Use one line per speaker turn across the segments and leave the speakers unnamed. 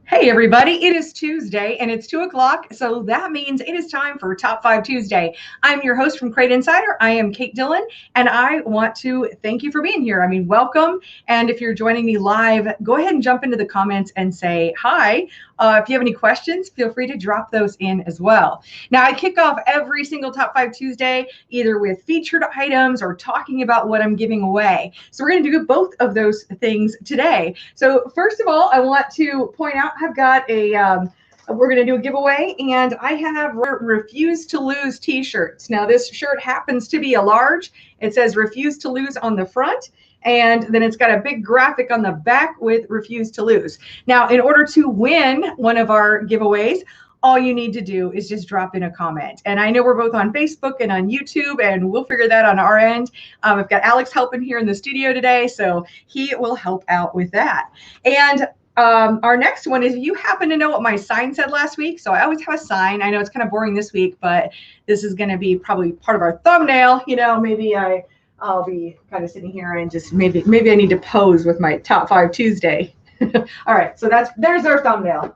Hey everybody, it is Tuesday and it's 2 o'clock, so that means it is time for Top 5 Tuesday. I'm your host from Crate Insider. I am Kate Dillon, and I want to thank you for being here. Welcome. And if you're joining me live, go ahead and jump into the comments and say hi. If you have any questions, feel free to drop those in as well. Now, I kick off every single Top 5 Tuesday either with featured items or talking about what I'm giving away. So we're going to do both of those things today. So first of all, I want to point out I've got we're going to do a giveaway, and I have Refuse to Lose t-shirts. Now, this shirt happens to be a large. It says Refuse to Lose on the front, and then it's got a big graphic on the back with Refuse to Lose. Now, in order to win one of our giveaways, all you need to do is just drop in a comment. And I know we're both on Facebook and on YouTube, and we'll figure that on our end. I've got Alex helping here in the studio today, so he will help out with that. And our next one is, you happen to know what my sign said last week. So I always have a sign. I know it's kind of boring this week, but this is going to be probably part of our thumbnail. Maybe I'll be kind of sitting here and just maybe I need to pose with my Top 5 Tuesday. All right, so there's our thumbnail,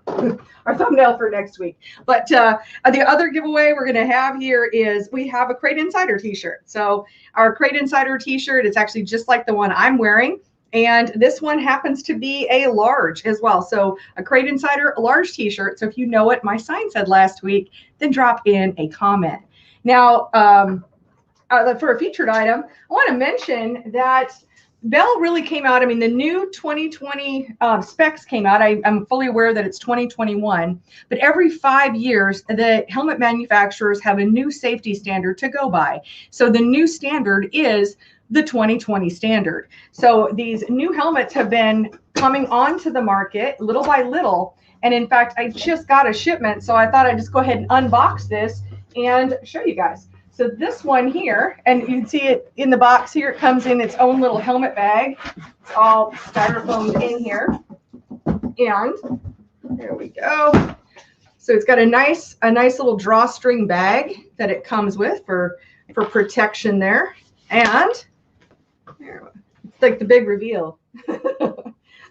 our thumbnail for next week. But the other giveaway we're going to have here is we have a Crate Insider t-shirt. So our Crate Insider t-shirt is actually just like the one I'm wearing. And this one happens to be a large as well. So a Crate Insider, a large t-shirt. So if you know what my sign said last week, then drop in a comment. Now, for a featured item, I want to mention that Bell really came out. The new 2020 specs came out. I'm fully aware that it's 2021, but every 5 years, the helmet manufacturers have a new safety standard to go by. So the new standard is the 2020 standard. So these new helmets have been coming onto the market little by little. And in fact, I just got a shipment, so I thought I'd just go ahead and unbox this and show you guys. So this one here, and you can see it in the box here, it comes in its own little helmet bag. It's all styrofoamed in here. And there we go. So it's got a nice little drawstring bag that it comes with for protection there. And it's like the big reveal.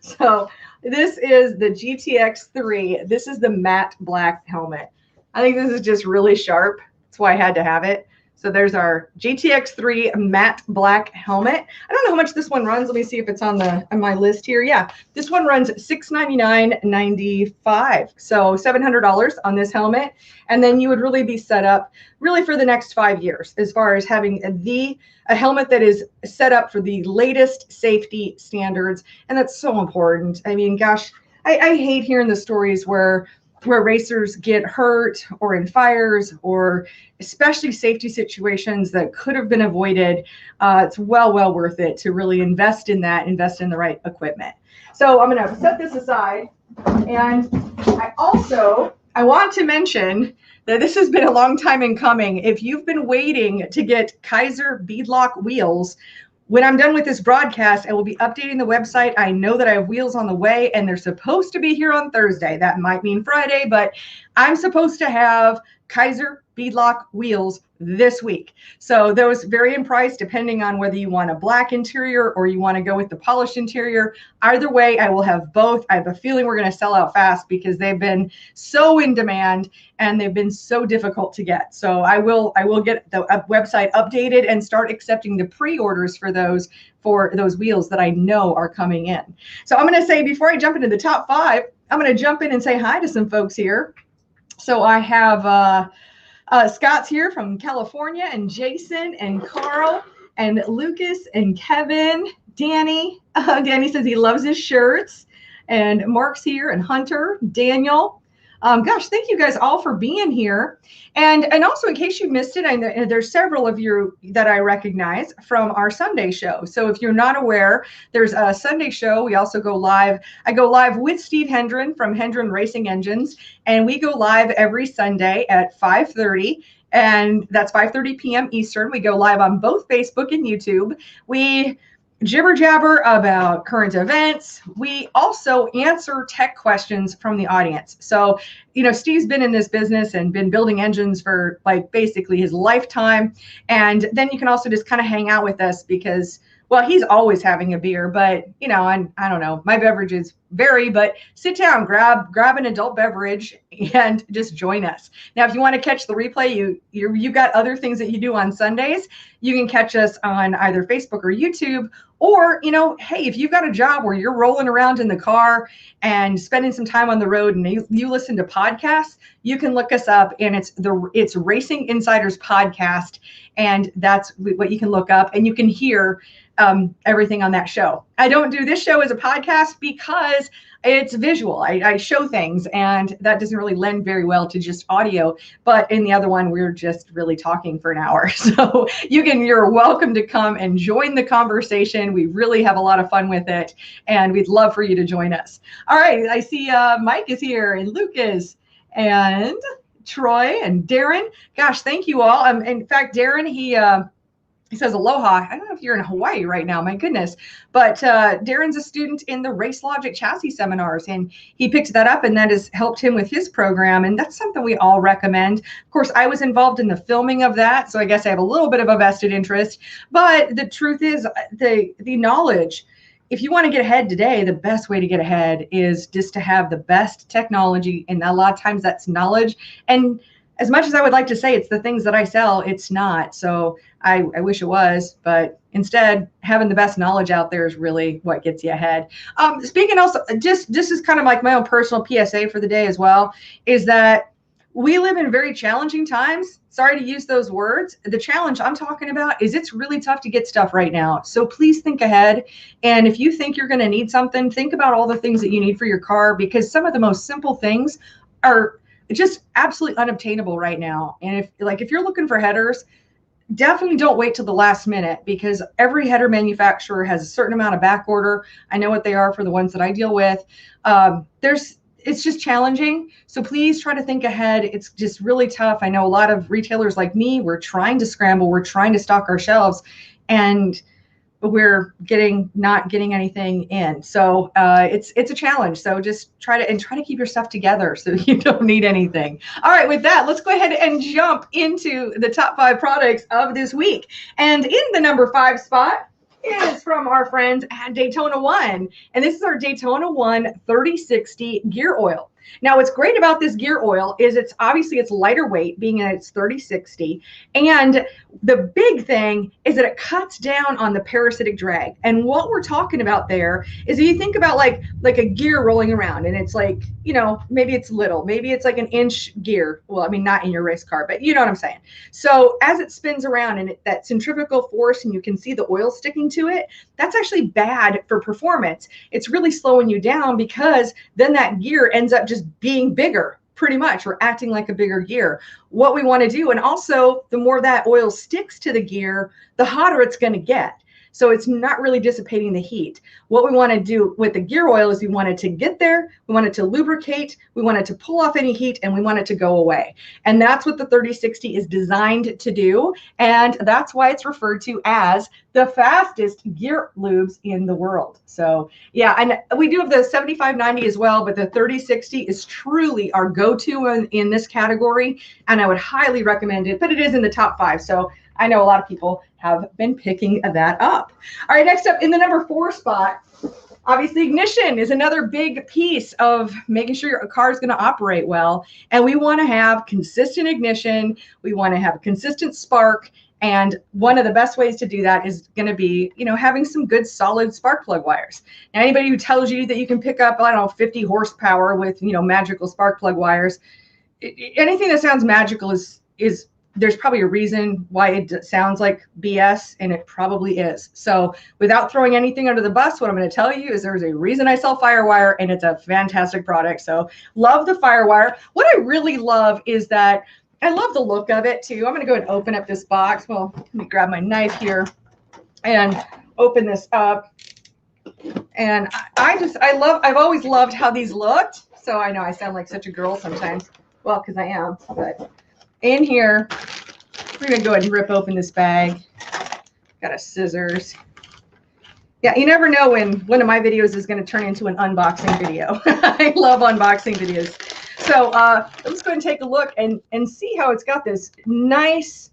So this is the GTX3. This is the matte black helmet. I think this is just really sharp. That's why I had to have it. So there's our GTX3 matte black helmet. I don't know how much this one runs. Let me see if it's on my list here. Yeah, this one runs $699.95. So $700 on this helmet. And then you would really be set up really for the next 5 years as far as having a helmet that is set up for the latest safety standards. And that's so important. Gosh, I hate hearing the stories where racers get hurt or in fires, or especially safety situations that could have been avoided. It's well worth it to really invest in that, invest in the right equipment. So I'm going to set this aside. And I want to mention that this has been a long time in coming. If you've been waiting to get Kaiser beadlock wheels, when I'm done with this broadcast, I will be updating the website. I know that I have wheels on the way, and they're supposed to be here on Thursday. That might mean Friday, but I'm supposed to have Kaiser beadlock wheels this week. So those vary in price depending on whether you want a black interior or you want to go with the polished interior. Either way, I will have both. I have a feeling we're going to sell out fast because they've been so in demand and they've been so difficult to get. So I will get the website updated and start accepting the pre-orders for those wheels that I know are coming in. So I'm going to say, before I jump into the top 5, I'm going to jump in and say hi to some folks here. So I have Scott's here from California, and Jason and Carl and Lucas and Kevin, Danny. Danny says he loves his shirts. And Mark's here, and Hunter, Daniel. Gosh, thank you guys all for being here. And also, in case you missed it, there's several of you that I recognize from our Sunday show. So if you're not aware, there's a Sunday show. We also go live. I go live with Steve Hendren from Hendren Racing Engines, and we go live every Sunday at 5:30. And that's 5:30 p.m. Eastern. We go live on both Facebook and YouTube. We jibber jabber about current events. We also answer tech questions from the audience. So, Steve's been in this business and been building engines for basically his lifetime. And then you can also just kind of hang out with us because, Well, he's always having a beer, but you know, I don't know. My beverages vary, but sit down, grab an adult beverage and just join us. Now, if you want to catch the replay, you got other things that you do on Sundays. You can catch us on either Facebook or YouTube. Or, you know, hey, if you've got a job where you're rolling around in the car and spending some time on the road and you listen to podcasts, you can look us up, and it's Racing Insiders Podcast, and that's what you can look up, and you can hear everything on that show. I don't do this show as a podcast because it's visual. I show things, and that doesn't really lend very well to just audio. But in the other one, we're just really talking for an hour. So you're welcome to come and join the conversation. We really have a lot of fun with it, and we'd love for you to join us. All right, I see Mike is here, and Lucas, and Troy, and Darren. Gosh, thank you all. In fact, Darren, he says aloha. I don't know if you're in Hawaii right now, my goodness. But Darren's a student in the Race Logic Chassis seminars, and he picked that up, and that has helped him with his program. And that's something we all recommend. Of course, I was involved in the filming of that, so I guess I have a little bit of a vested interest. But the truth is, the knowledge, if you want to get ahead today, the best way to get ahead is just to have the best technology. And a lot of times that's knowledge. And as much as I would like to say it's the things that I sell, it's not. So I wish it was, but instead having the best knowledge out there is really what gets you ahead. Speaking also, just this is kind of like my own personal PSA for the day as well, is that we live in very challenging times. Sorry to use those words. The challenge I'm talking about is it's really tough to get stuff right now. So please think ahead. And if you think you're going to need something, think about all the things that you need for your car, because some of the most simple things are just absolutely unobtainable right now. And if you're looking for headers, definitely don't wait till the last minute, because every header manufacturer has a certain amount of back order. I know what they are for the ones that I deal with. It's just challenging. So please try to think ahead. It's just really tough. I know a lot of retailers like me, we're trying to scramble. We're trying to stock our shelves, and we're not getting anything in. So it's a challenge. So just try to keep your stuff together so you don't need anything. All right, with that, let's go ahead and jump into the top 5 products of this week. And in the number 5 spot is from our friends at Daytona One. And this is our Daytona One 3060 gear oil. Now, what's great about this gear oil is it's lighter weight, being that it's 3060. And the big thing is that it cuts down on the parasitic drag. And what we're talking about there is, if you think about like a gear rolling around, and it's like, you know, maybe it's little, maybe it's like an inch gear. Well, I mean, not in your race car, but you know what I'm saying. So as it spins around, and that centrifugal force, and you can see the oil sticking to it, that's actually bad for performance. It's really slowing you down, because then that gear ends up just being bigger, pretty much, or acting like a bigger gear. What we want to do, and also the more that oil sticks to the gear, the hotter it's going to get. So it's not really dissipating the heat. What we want to do with the gear oil is we want it to get there, we want it to lubricate, we want it to pull off any heat, and we want it to go away. And that's what the 3060 is designed to do. And that's why it's referred to as the fastest gear lubes in the world. So yeah, and we do have the 7590 as well, but the 3060 is truly our go-to in this category. And I would highly recommend it, but it is in the top 5. So I know a lot of people have been picking that up. All right, next up in the number 4 spot, obviously ignition is another big piece of making sure your car is going to operate well. And we want to have consistent ignition. We want to have a consistent spark. And one of the best ways to do that is going to be, you know, having some good solid spark plug wires. Now, anybody who tells you that you can pick up, I don't know, 50 horsepower with, you know, magical spark plug wires, anything that sounds magical is there's probably a reason why it sounds like BS, and it probably is. So without throwing anything under the bus, what I'm going to tell you is there's a reason I sell Firewire, and it's a fantastic product. So love the Firewire. What I really love is that I love the look of it too. I'm going to go and open up this box. Well, let me grab my knife here and open this up. And I've always loved how these looked. So I know I sound like such a girl sometimes. Well, because I am, but in here, we're going to go ahead and rip open this bag. Got a scissors. Yeah, you never know when one of my videos is going to turn into an unboxing video. I love unboxing videos. So let's go ahead and take a look and see how it's got this nice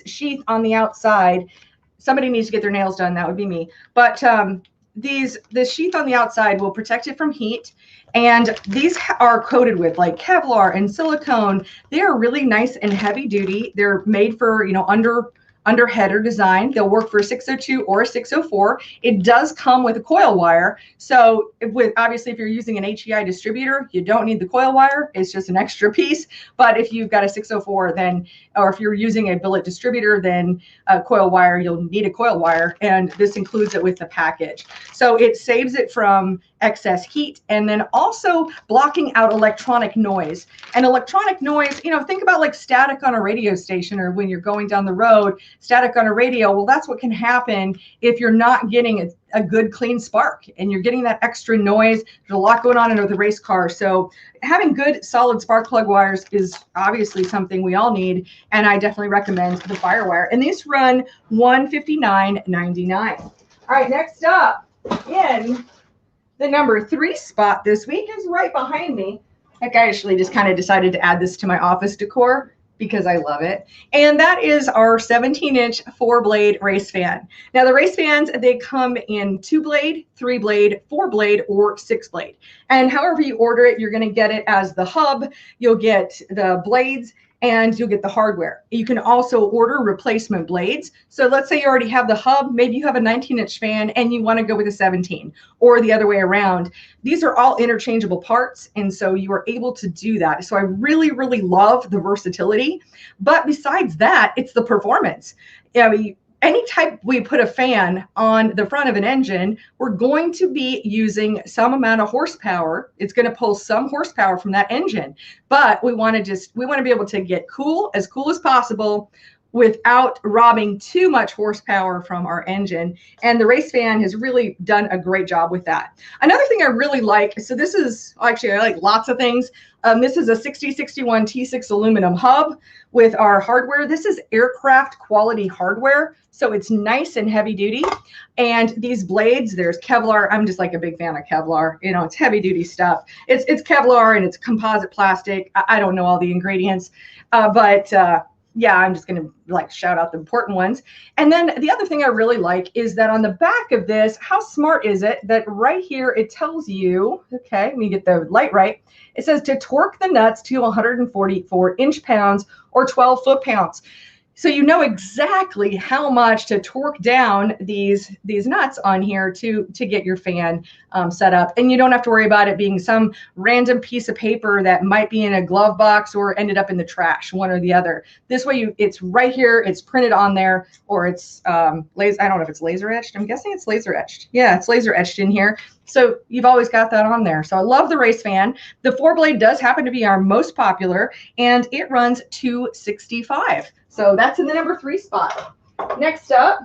sheath on the outside. somebody needs to get their nails done. That would be me. But the sheath on the outside will protect it from heat. And these are coated with like Kevlar and silicone. They are really nice and heavy duty. They're made for, you know, under header design. They'll work for a 602 or a 604. It does come with a coil wire. So obviously if you're using an HEI distributor, you don't need the coil wire. It's just an extra piece. But if you've got a 604, then, or if you're using a billet distributor, then a coil wire, you'll need a coil wire. And this includes it with the package. So it saves it from excess heat, and then also blocking out electronic noise. And electronic noise, you know, think about like static on a radio station, or when you're going down the road, static on a radio. Well, that's what can happen if you're not getting a good clean spark and you're getting that extra noise. There's a lot going on in the race car. So having good solid spark plug wires is obviously something we all need. And I definitely recommend the Firewire. And these run $159.99. All right, next up in the number 3 spot this week is right behind me. Heck, I actually just kind of decided to add this to my office decor because I love it. And that is our 17-inch 4-blade race fan. Now the race fans, they come in 2-blade, 3-blade, 4-blade, or 6-blade. And however you order it, you're going to get it as the hub. You'll get the blades, and you'll get the hardware. You can also order replacement blades. So let's say you already have the hub, maybe you have a 19-inch fan and you want to go with a 17, or the other way around. These are all interchangeable parts, and so you are able to do that. So I really, really love the versatility. But besides that, it's the performance. I mean, anytime we put a fan on the front of an engine, we're going to be using some amount of horsepower. It's going to pull some horsepower from that engine, but we want to be able to get cool as possible without robbing too much horsepower from our engine. And the race fan has really done a great job with that. Another thing I really like, so this is actually, I like lots of things. This is a 6061 T6 aluminum hub with our hardware. This is aircraft quality hardware. So it's nice and heavy duty. And these blades, there's Kevlar. I'm just like a big fan of Kevlar. You know, it's heavy duty stuff. It's Kevlar and it's composite plastic. I don't know all the ingredients, but yeah, I'm just going to like shout out the important ones. And then the other thing I really like is that on the back of this, how smart is it that right here, it tells you, okay, let me get the light right. It says to torque the nuts to 144 inch-pounds or 12 foot-pounds. So you know exactly how much to torque down these nuts on here to get your fan set up. And you don't have to worry about it being some random piece of paper that might be in a glove box or ended up in the trash, one or the other. This way it's right here, it's printed on there, or it's I don't know if it's laser etched. I'm guessing it's laser etched. Yeah, it's laser etched in here. So you've always got that on there. So I love the race fan. The 4-blade does happen to be our most popular, and it runs $265. So that's in the number 3 spot. Next up,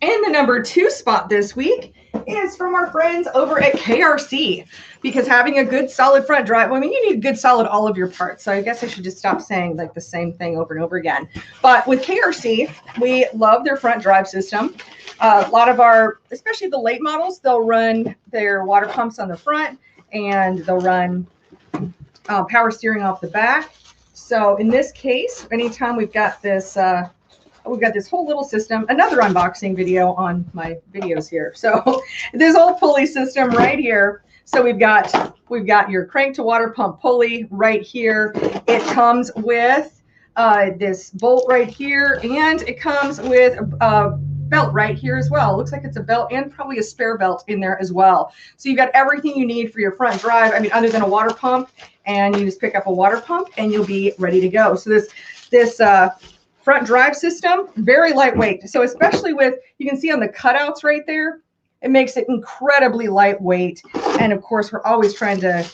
in the number 2 spot this week is from our friends over at KRC, because having a good solid front drive, I mean, you need good solid all of your parts. So I guess I should just stop saying like the same thing over and over again. But with KRC, we love their front drive system. A lot of our, especially the late models, they'll run their water pumps on the front, and they'll run power steering off the back. So in this case, anytime we've got this whole little system, another unboxing video on my videos here. So this whole pulley system right here. So we've got your crank to water pump pulley right here. It comes with this bolt right here, and it comes with a belt right here as well. It looks like it's a belt and probably a spare belt in there as well. So you've got everything you need for your front drive. I mean, other than a water pump, and you just pick up a water pump and you'll be ready to go. So this front drive system, very lightweight. So especially with, you can see on the cutouts right there, it makes it incredibly lightweight. And of course, we're always trying to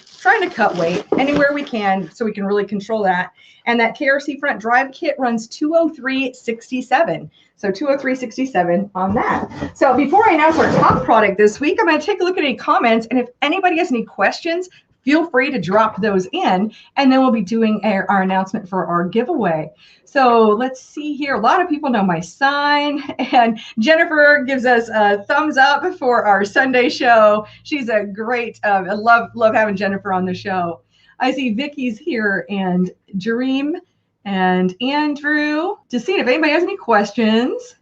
cut weight anywhere we can so we can really control that. And that KRC front drive kit runs $203.67. So $203.67 on that. So before I announce our top product this week, I'm going to take a look at any comments. And if anybody has any questions, feel free to drop those in, and then we'll be doing our announcement for our giveaway. So let's see here. A lot of people know my sign, and Jennifer gives us a thumbs up for our Sunday show. She's a great, I love having Jennifer on the show. I see Vicky's here, and Dream and Andrew. Just seeing if anybody has any questions.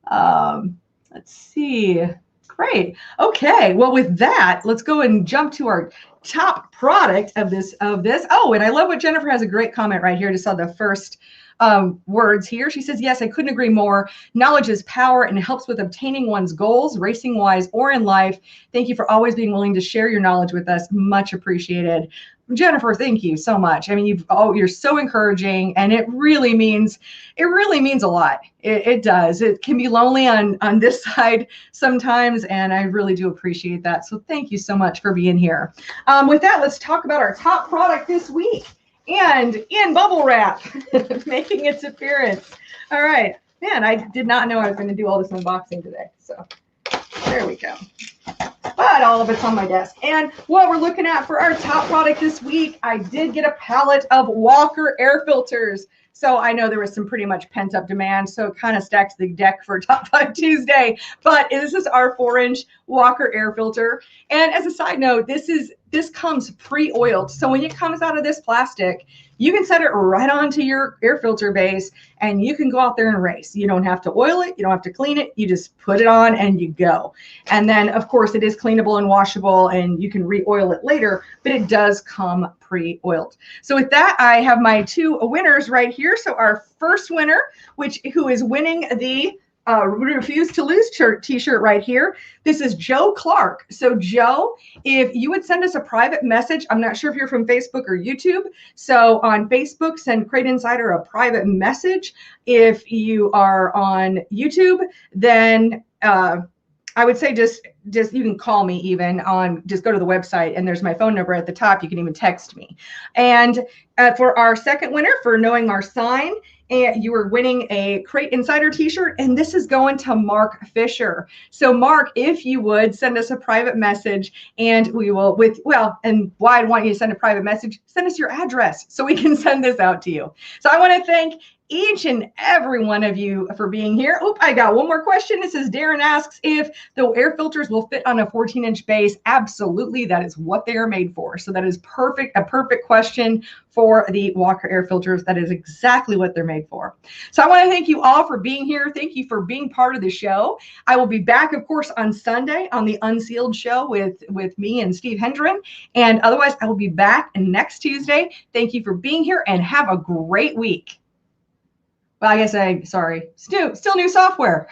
Let's see. Great. Okay. Well, with that, let's go and jump to our top product of this. Oh, and I love what Jennifer has a great comment right here. Just saw the first words here. She says, yes, I couldn't agree more. Knowledge is power and it helps with obtaining one's goals, racing wise or in life. Thank you for always being willing to share your knowledge with us. Much appreciated. Jennifer, thank you so much. I mean, you're so encouraging, and it really means a lot. It does. It can be lonely on this side sometimes, and I really do appreciate that. So thank you so much for being here. With that, let's talk about our top product this week, and in bubble wrap, making its appearance. All right, man, I did not know I was going to do all this unboxing today. So there we go. But all of it's on my desk. And what we're looking at for our top product this week, I did get a pallet of Walker air filters. So I know there was some pretty much pent up demand, so it kind of stacks the deck for Top 5 Tuesday. But this is our 4-inch Walker air filter. And as a side note, this comes pre-oiled. So when it comes out of this plastic, you can set it right onto your air filter base and you can go out there and race. You don't have to oil it. You don't have to clean it. You just put it on and you go. And then, of course, it is cleanable and washable and you can re-oil it later, but it does come pre-oiled. So with that, I have my two winners right here. So our first winner, who is winning the Refuse to Lose t-shirt right here. This is Joe Clark. So Joe, if you would send us a private message, I'm not sure if you're from Facebook or YouTube. So on Facebook, send Crate Insider a private message. If you are on YouTube, then I would say just you can call me even just go to the website and there's my phone number at the top. You can even text me. And for our second winner, for knowing our sign, and you are winning a Crate Insider t-shirt, and this is going to Mark Fisher. So Mark, if you would send us a private message, and we will and why I'd want you to send a private message, send us your address so we can send this out to you. So I want to thank each and every one of you for being here. Oh, I got one more question. This is Darren asks if the air filters will fit on a 14-inch base. Absolutely, that is what they are made for. So that is a perfect question for the Walker air filters. That is exactly what they're made for. So I want to thank you all for being here. Thank you for being part of the show. I will be back, of course, on Sunday on the Unsealed show with me and Steve Hendren. And otherwise, I will be back next Tuesday. Thank you for being here and have a great week. Well, I guess still new software.